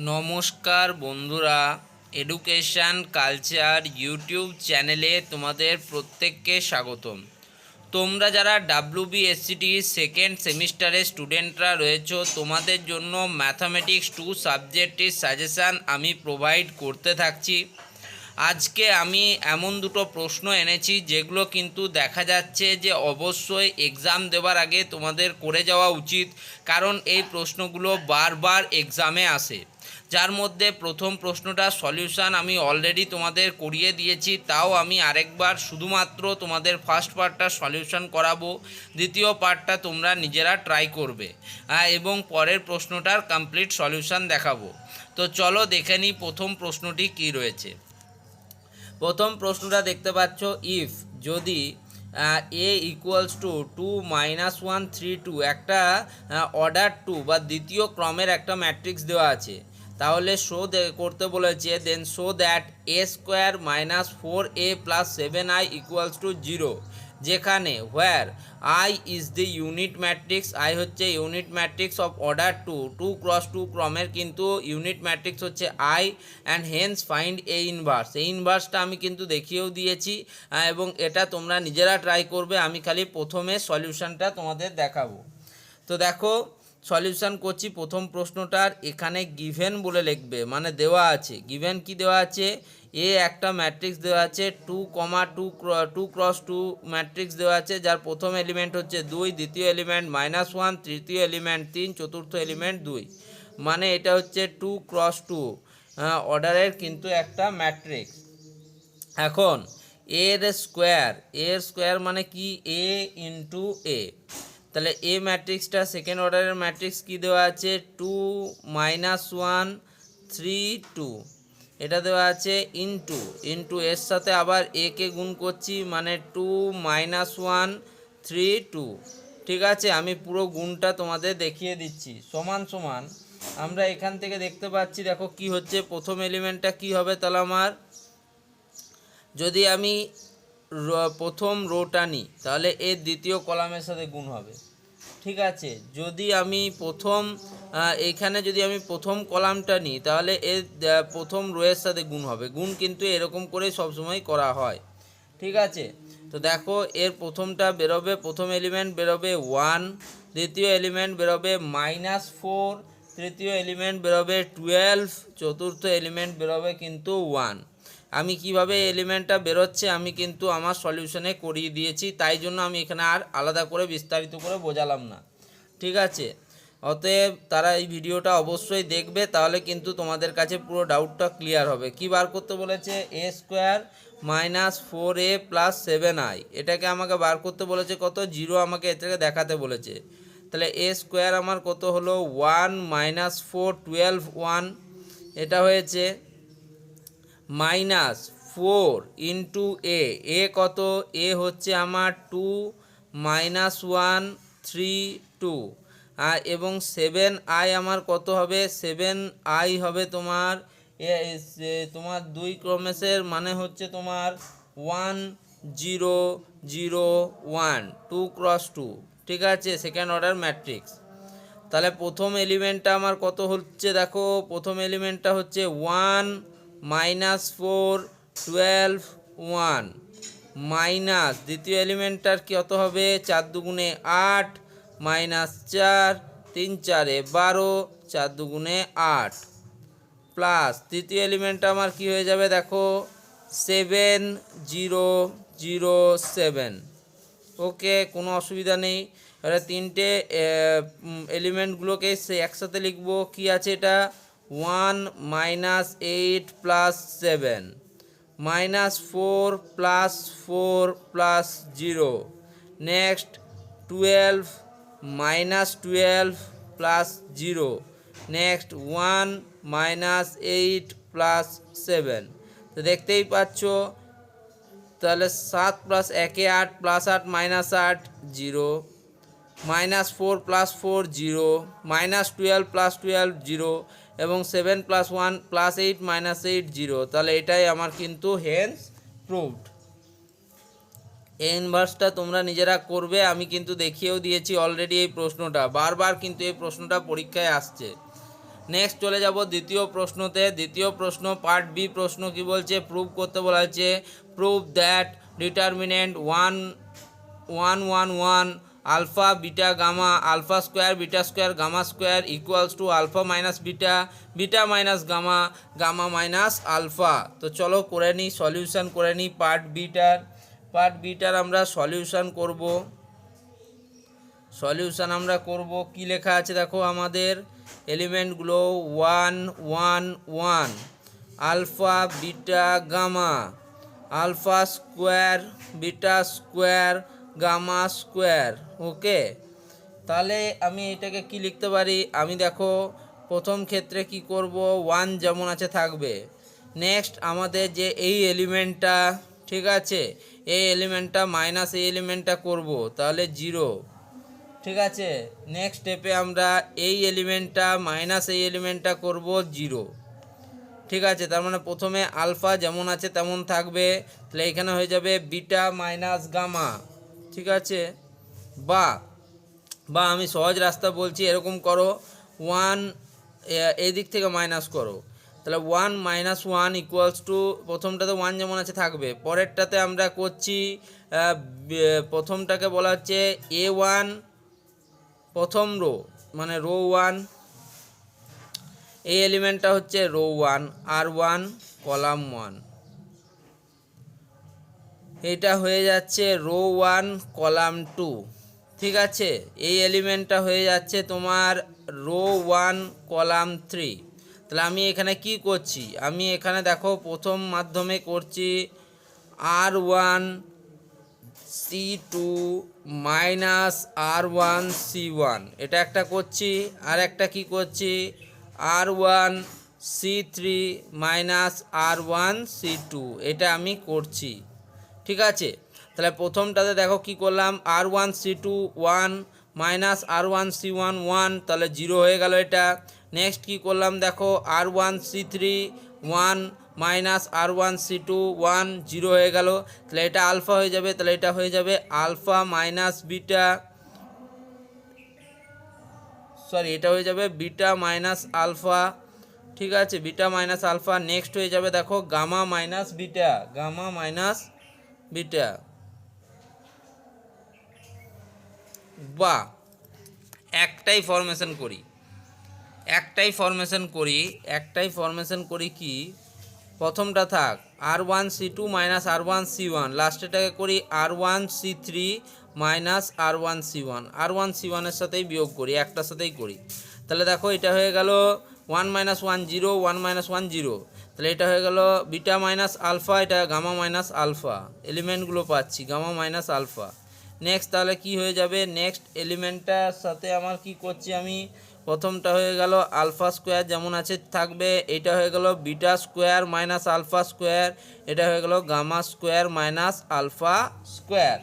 নমস্কার বন্ধুরা, education culture YouTube চ্যানেলে তোমাদের প্রত্যেককে স্বাগতম। তোমরা যারা WBSCটি সেকেন্ড সেমিস্টারের স্টুডেন্টরা রয়েছো, তোমাদের জন্য ম্যাথামেটিক্স 2 সাবজেক্টের সাজেশান আমি প্রোভাইড করতে থাকছি। আজকে আমি এমন দুটো প্রশ্ন এনেছি যেগুলো কিন্তু দেখা যাচ্ছে যে অবশ্যই এক্সাম দেওয়ার আগে তোমাদের করে যাওয়া উচিত, কারণ এই প্রশ্নগুলো বারবার এক্সামে আসে। যার মধ্যে প্রথম প্রশ্নটা সলিউশান আমি অলরেডি তোমাদের করিয়ে দিয়েছি, তাও আমি আরেকবার শুধুমাত্র তোমাদের ফার্স্ট পার্টটা সলিউশান করাবো, দ্বিতীয় পার্টটা তোমরা নিজেরা ট্রাই করবে এবং পরের প্রশ্নটার কমপ্লিট সলিউশান দেখাবো। তো চলো দেখে নিই প্রথম প্রশ্নটি কী রয়েছে। প্রথম প্রশ্নটা দেখতে পাচ্ছ, ইফ যদি a ইকুয়ালস টু 2 - 1 3 2 একটা অর্ডার 2 বা দ্বিতীয় ক্রমের একটা ম্যাট্রিক্স দেওয়া আছে, তাহলে শো করতে বলেছে then show that a square minus 4a plus 7i equals to 0, যেখানে where I is the unit matrix, I হচ্ছে ইউনিট ম্যাট্রিক্স অফ অর্ডার 2 × 2 ক্রমের কিন্তু ইউনিট ম্যাট্রিক্স হচ্ছে I, and hence find A inverse. এই ইনভার্সটা আমি কিন্তু দেখিয়েও দিয়েছি এবং এটা তোমরা নিজেরা ট্রাই করবে, আমি খালি প্রথমে সলিউশনটা তোমাদের দেখাবো। তো দেখো সলিউশন করছি প্রথম প্রশ্নটার। এখানে গিভেন বলে লিখবে, মানে দেওয়া আছে। গিভেন কি দেওয়া আছে? একটা ম্যাট্রিক্স দেওয়া আছে 2, 2 × 2 ম্যাট্রিক্স দেওয়া আছে, যার প্রথম এলিমেন্ট হচ্ছে 2, দ্বিতীয় এলিমেন্ট -1, তৃতীয় এলিমেন্ট 3, চতুর্থ এলিমেন্ট 2, মানে এটা হচ্ছে 2 × 2 অর্ডারের কিন্তু একটা ম্যাট্রিক্স। এখন এর স্কোয়ার মানে কি? a into a। তাহলে এ ম্যাট্রিক্সটা সেকেন্ড অর্ডারের ম্যাট্রিক্স কি দেওয়া আছে? 2 -1 3 2, এটা দেওয়া আছে ইন্টু এর সাথে আবার এ কে গুণ করছি, মানে 2 -1 3 2। ঠিক আছে, আমি পুরো গুণটা তোমাদের দেখিয়ে দিচ্ছি। সমান সমান আমরা এখান থেকে দেখতে পাচ্ছি, দেখো কি হচ্ছে। প্রথম এলিমেন্টটা কি হবে? তাহলে আমার যদি আমি প্রথম রোটা নিই, তাহলে এর দ্বিতীয় কলামের সাথে গুণ হবে। ঠিক আছে, যদি আমি এইখানে যদি আমি প্রথম কলামটা নিই, তাহলে এর প্রথম রোয়ের সাথে গুণ হবে। গুণ কিন্তু এরকম করে সবসময় করা হয়। ঠিক আছে, তো দেখো এর প্রথমটা বেরোবে, প্রথম এলিমেন্ট বেরোবে 1, দ্বিতীয় এলিমেন্ট বেরোবে -4, তৃতীয় এলিমেন্ট বেরোবে 12, চতুর্থ এলিমেন্ট বেরোবে কিন্তু 1। আমি কিভাবে এলিমেন্টটা বেরোচ্ছে আমি কিন্তু আমার সলিউশনে করিয়ে দিয়েছি, তাই জন্য আমি এখানে আর আলাদা করে বিস্তারিত করে বোঝালাম না। ঠিক আছে, অতএব তারা এই ভিডিওটা অবশ্যই দেখবে, তাহলে কিন্তু তোমাদের কাছে পুরো ডাউটটা ক্লিয়ার হবে। কি বার করতে বলেছে? a square minus 4a plus 7i, এটাকে আমাকে বার করতে বলেছে কত? 0 আমাকে এর থেকে দেখাতে বলেছে। তাহলে a স্কোয়ার আমার কত হলো? 1 - 4 12 1, এটা হয়েছে -4 ইন্টু এ কত? এ হচ্ছে আমার 2 -1 3 2, এবং 7i আমার কত হবে? 7i হবে তোমার তোমার 2 ক্রমেশের, মানে হচ্ছে তোমার 1 0 0 1, 2 × 2। ঠিক আছে, সেকেন্ড অর্ডার ম্যাট্রিক্স। তাহলে প্রথম এলিমেন্টটা আমার কত হচ্ছে? দেখো প্রথম এলিমেন্টটা হচ্ছে 1 -4 12 1, মাইনাস দ্বিতীয় এলিমেন্টটার কত হবে? 4 দুগুণে 8, -4 3 4 12, 4 দুগুণে 8, প্লাস তৃতীয় এলিমেন্টটা আমার কি হয়ে যাবে? দেখো 7 0 0 7। ওকে, কোনো অসুবিধা নেই। এবার তিনটে এলিমেন্টগুলোকে সে একসাথে লিখবো। কি আছে এটা? 1 -8 plus 7, -4 plus 4 plus 0, next 12 -12 plus 0, next 1 -8 plus 7। তো দেখতেই পাচ্ছ, তাহলে 7 প্লাস 1 8 প্লাস 8 -8 0, -4 প্লাস 4 0, -12 প্লাস 12 0, এবং 7 প্লাস 1 প্লাস 8 -8 0। তাহলে এটাই আমার কিন্তু হেন্স প্রুভড। এই ইনভার্সটা তোমরা নিজেরা করবে, আমি কিন্তু দেখিয়েও দিয়েছি অলরেডি। এই প্রশ্নটা বারবার কিন্তু এই প্রশ্নটা পরীক্ষায় আসছে। নেক্সট চলে যাব দ্বিতীয় প্রশ্নতে। দ্বিতীয় প্রশ্ন পার্ট বি প্রশ্ন কি বলছে, প্রুভ করতে বলা হয়েছে। Prove that determinant 1 1 1 alpha beta gamma alpha square beta square gamma square equals to alpha minus beta beta minus gamma gamma minus alpha. তো চলো করে নিই, সলিউশন করে নিই পার্ট বিটার আমরা সলিউশন করব। সলিউশন আমরা করব, কি লেখা আছে দেখো আমাদের এলিমেন্টগুলো 1 1 1 alpha beta gamma alpha square beta square gamma square. Okay, তাহলে আমি এটাকে কি লিখতে পারি, আমি দেখো প্রথম ক্ষেত্রে কি করব, 1 যেমন আছে থাকবে। নেক্সট আমাদের যে এই এলিমেন্টটা, ঠিক আছে, এই এলিমেন্টটা মাইনাস এই এলিমেন্টটা করব, তাহলে 0, ঠিক আছে। নেক্সট স্টেপে আমরা এই এলিমেন্টটা মাইনাস এই এলিমেন্টটা করব 0, ঠিক আছে। তার মানে প্রথমে আলফা যেমন আছে তেমন থাকবে, তাহলে এখানে হয়ে যাবে বিটা মাইনাস গামা, ঠিক আছে। বা আমি সহজ রাস্তা বলছি, এরকম করো 1 এই দিক থেকে মাইনাস করো, তাহলে 1 মাইনাস 1 ইকুয়ালস টু, প্রথমটাতে 1 যেমন আছে থাকবে, পরেরটাতে আমরা করছি প্রথমটাকে বলা হচ্ছে A1 প্রথম রো, মানে রো 1, এই এলিমেন্টটা হচ্ছে রো 1 R1 কলাম 1, এটা হয়ে যাচ্ছে রো 1 কলাম 2, ঠিক আছে। এই এলিমেন্টটা হয়ে যাচ্ছে তোমার রো 1 কলাম 3। তাহলে আমি এখানে কি করছি, আমি এখানে দেখো প্রথম মাধ্যমে করছি R1 C2 minus R1 C1, এটা একটা করছি। আর একটা কি করছি, R1 C3 minus R1 C2, এটা আমি করছি, ঠিক আছে। তাহলে প্রথমটাতে দেখো কি করলাম, R1 C2 1 minus R1 C1 1, তাহলে 0 হয়ে গেল এটা। নেক্সট কি করলাম দেখো, R1 C3 1 minus R1 C2 1, 0 হয়ে গেল, তাহলে এটা আলফা হয়ে যাবে, তাহলে এটা হয়ে যাবে আলফা মাইনাস বিটা, সরি এটা হয়ে যাবে বিটা মাইনাস আলফা, ঠিক আছে, বিটা মাইনাস আলফা। নেক্সট হয়ে যাবে দেখো gamma minus beta, gamma minus beta. বা একটাই ফরমেশন করি কি, প্রথমটা থাক R1 C2 minus R1 C1, লাস্টেটাকে করি R1 C3 minus R1 C1, R1 C1 এর সাথেই বিয়োগ করি, একটার সাথেই করি। তাহলে দেখো এটা হয়ে গেল 1 মাইনাস 1 0 1 মাইনাস 1 0, তাহলে এটা হয়ে গেল বিটা মাইনাস আলফা, এটা গামা মাইনাস আলফা, এলিমেন্টগুলো পাচ্ছি গামা মাইনাস আলফা। নেক্সট তাহলে কি হয়ে যাবে, নেক্সট এলিমেন্টটার সাথে আমার কি করছি, আমি প্রথমটা হয়ে গেল আলফা স্কোয়ার যেমন আছে থাকবে, এটা হয়ে গেল beta square minus alpha square, এটা হয়ে গেল gamma square minus alpha square,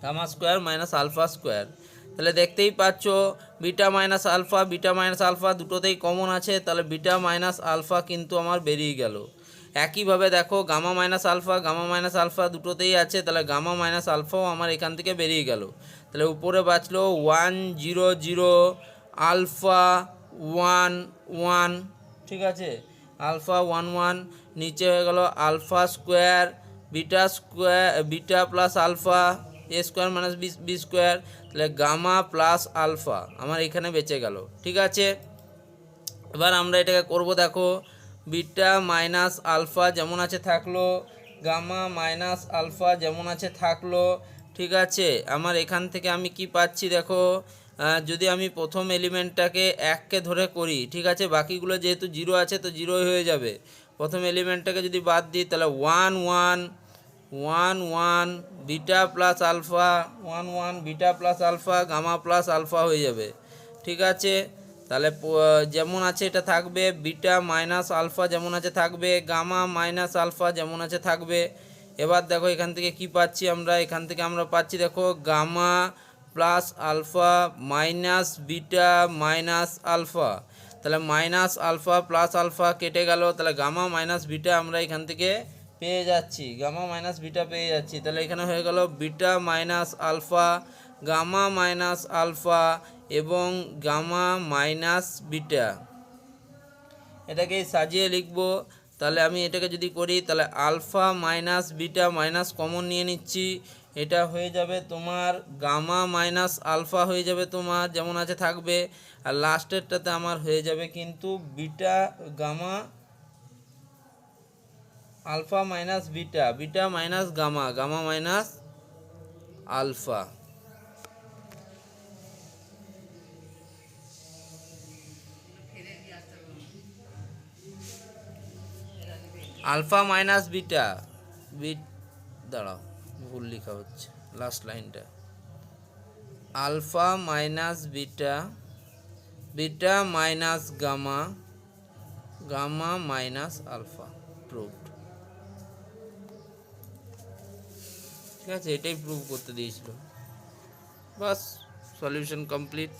gamma square minus alpha square. তাহলে দেখতেই পাচ্ছ বিটা মাইনাস আলফা দুটোতেই কমন আছে, তাহলে বিটা মাইনাস আলফা কিন্তু আমার বেরিয়ে গেল। একইভাবে দেখো গামা মাইনাস আলফা দুটোতেই আছে, তাহলে গামা মাইনাস আলফাও আমার এখান থেকে বেরিয়ে গেল। তাহলে উপরে বাঁচলো 1 0 0 আলফা 1 1, ঠিক আছে, আলফা 1 1, নিচে হয়ে গেল alpha square beta plus alpha A square minus B square, তাহলে গামা প্লাস আলফা আমার এখানে বেঁচে গেল, ঠিক আছে। এবার আমরা এটাকে করব, দেখো বিটা মাইনাস আলফা যেমন আছে থাকলো, গামা মাইনাস আলফা যেমন আছে থাকলো, ঠিক আছে। আমার এখান থেকে আমি কি পাচ্ছি দেখো, যদি আমি প্রথম এলিমেন্টটাকে 1কে ধরে করি, ঠিক আছে, বাকিগুলো যেহেতু 0 আছে তো 0 হয়ে যাবে। প্রথম এলিমেন্টটাকে যদি বাদ দিই তাহলে 1 1 1 1 beta plus alpha 1 1 beta plus alpha gamma plus alpha হয়ে যাবে, ঠিক আছে। তাহলে যেমন আছে এটা থাকবে, বিটা মাইনাস আলফা যেমন আছে থাকবে, গামা মাইনাস আলফা যেমন আছে থাকবে। এবার দেখো এখান থেকে কি পাচ্ছি আমরা, এখান থেকে আমরা পাচ্ছি দেখো gamma plus alpha minus beta minus alpha, তাহলে মাইনাস আলফা প্লাস আলফা কেটে গেল, তাহলে গামা মাইনাস বিটা আমরা এখান থেকে পেয়ে যাচ্ছি, গামা মাইনাস বিটা পেয়ে যাচ্ছি। তাহলে এখানে হয়ে গেল beta minus alpha gamma minus alpha এবং গামা মাইনাস বিটা, এটাকে সাজিয়ে লিখবো। তাহলে আমি এটাকে যদি করি তাহলে alpha minus beta minus common নিয়ে নিচ্ছি, এটা হয়ে যাবে তোমার গামা মাইনাস আলফা হয়ে যাবে তোমার যেমন আছে থাকবে, আর লাস্টেরটাতে আমার হয়ে যাবে কিন্তু beta gamma alpha minus beta, beta minus gamma, gamma minus alpha. Alpha minus beta, দাঁড়াও ভুল লেখা হচ্ছে লাস্ট লাইনটা, alpha minus beta, beta minus gamma, gamma minus alpha, proved. ঠিক আছে, এটাই প্রুভ করতে দিয়েছিল। বাস, সলিউশন কমপ্লিট।